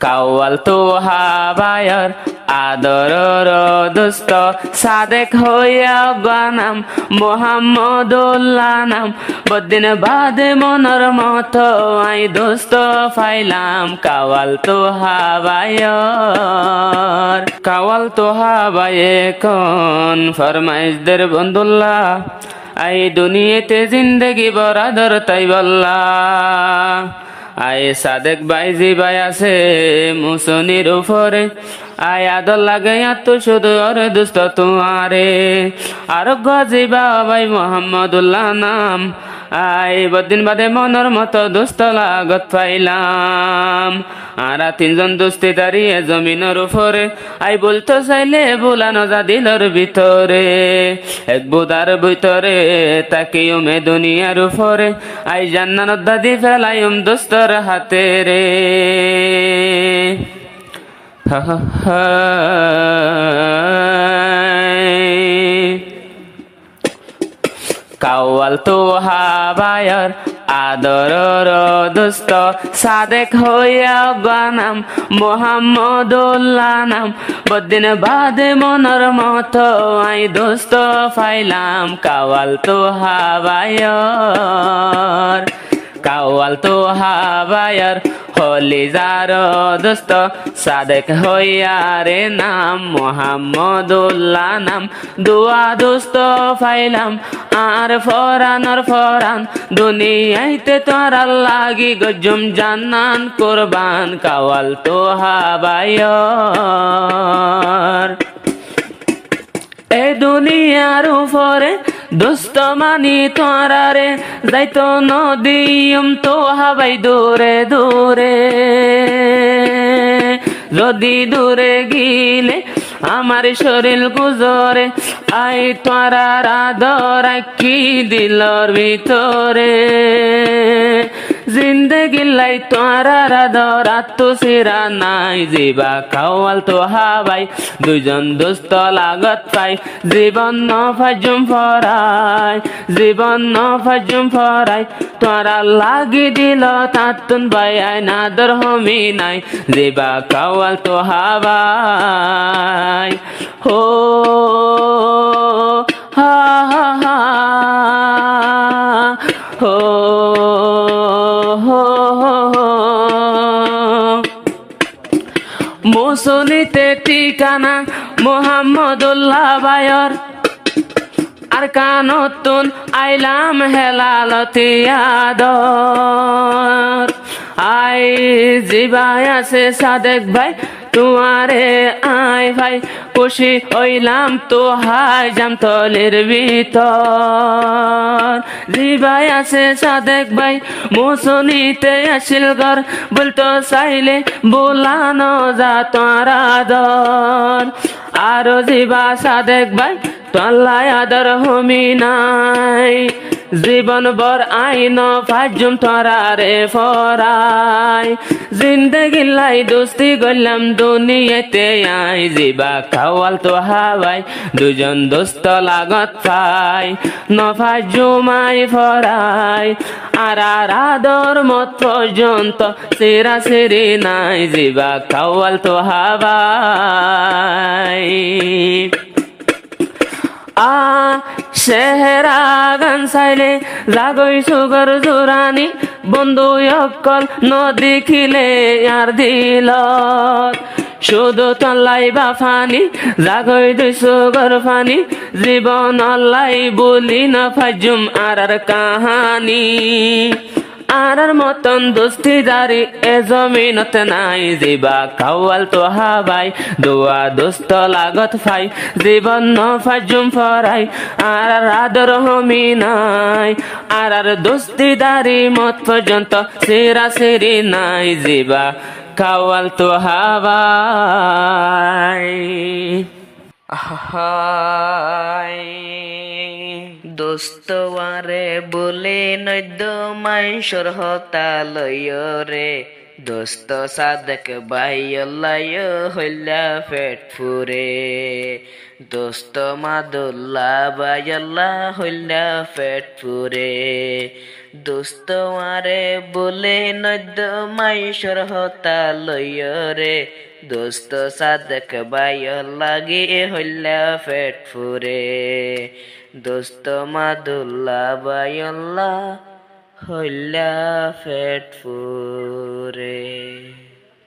কাওয়াল তো হাবায়র আদরর দুস্ত সাদেক হইয়া গানাম মোহাম্মদুল্লাহ নাম বদিন বাদে মনর মতো আই দোস্ত ফাইলাম কাওয়াল তো হাবায়র কাওয়াল তো হাবায়ে কোন ফরমাইশদের বন্ধুল্লাহ আই দুনিয়াতে জিন্দগি বরাদর তাই বল্লা আয় সাদেক বাইজি ভাই আছে মুসনির উপরে আয় আদর লাগে তো শুধু অরে দুস্ত তোমারে আরোগ্য জিবা ভাই মোহাম্মদুল্লাহ নাম আয় বদিন বাদে মনের মতো দুস্ত লাগত পাইলাম আর তিনজন দুস্তি দাঁড়িয়ে জমিনের উপরে আই বলতো চাইলে বুলানো যা দিলর ভিতরে এক বুদার ভিতরে তাকিও মে দুনিয়ার উপরে আই জান্নাত দাদি ফেলাইম দুস্তর হাতে রে কাওয়াল তো হাবায়র আদরর দুস্ত সাদেক হইয়া গানাম মোহাম্মদুল্লাহ নাম বদিন বাদে মনর মতো আই দোস্ত ফাইলাম কাওয়াল তো হাবায়র কাওয়াল তো হাবায়র হলি যার দোস্ত সাদেক হইয়া রে নাম মোহাম্মদুল্লাহ নাম দুয়া দোস্ত ফাইলাম আর ফরানর ফরান দুনিয়াইতে তোরা লাগি গজুম জান্নান কুরবান কাওয়াল তো হাবায়র এ দুনিয়ার উপরে দোস্ত মানি তোরা রে যাইতো নদীম তো হাবাই দূরে দূরে যদি দূরে গিলে আমার শরীর গুজরে আই তোরা রাধর কি দিলর ভিতরে জিন্দগি লাই তোরা রাধর আত্মসিরা নাই জিবা কাওয়াল তো হাবাই দুজন দোস্ত লাগত পাই জীবন নফাজুম ফরাই জীবন নফাজুম ফরাই তোরা লাগি দিল তাতুন ভাই আই নাদর হমি নাই জিবা কাওয়াল তো হাবাই হো হা হা হা হো মুসলিতে ঠিকানা মোহাম্মদুল্লাহ বায়র আর কানতুন আইলাম হেলালতি আদর আই জিবাই আছে সাদেক ভাই তোমারে আই ভাই খুশি হইলাম তো হাই জাম তলের ভিতর জিবাই আছে সাদেক ভাই মুসনিতে আসিল ঘর বলতো চাইলে বোলানো যা তোরা দর আরো জিবা সাদেক ভাই তল্লাই আদর হমি নাই জীবন বর আইন ফাজুম তোরা রে ফরাই জিন্দগি লাই দোস্তি গলাম দুনিয়াতে আই জিবা কাওয়াল তো হাওয়াই দুজন দোস্ত লাগত পাই নফাজুমাই ফরাই আর আদর মত পর্যন্ত সিরা সিরি নাই জিবা কাওয়াল তো হাওয়াই আ শেহরা গান সাইলে জাগই সুগর জোরানি বন্ধু অকল নদী খিলে আর দিল শুধু তল্লাই বা ফানি জাগই দুই সুগর ফানি জীবন অল্লাই বলি না ফাজুম আর কাহানি আর মতন দোস্তি দারি এ জমিনত নাই জিবা কাওয়াল তো হাবাই দোয়া দোস্ত লাগত ফাই জীবন নফাজুম ফরাই আর আদর হমি নাই আর দোস্তি দারি মত পর্যন্ত সিরা সিরি নাই জিবা কাওয়াল তো হাবাই দোস্তওয়ারে বলে নদ্য মাইশর হতা লয় রে দোস্ত সাদেক ভাই আল্লাহ হইলা পেট ফুরে দোস্ত মাদুল্লাহ ভাই আল্লাহ হইলা পেট ফুরে দোস্ত মারে বলে নদ্য মাইশর হতা লইরে দোস্ত সাদেক ভাই লাগে হইলা পেট ফুরে দোস্ত মাদুল্লাহ ভাই আল্লাহ হইলা পেট ফুরে।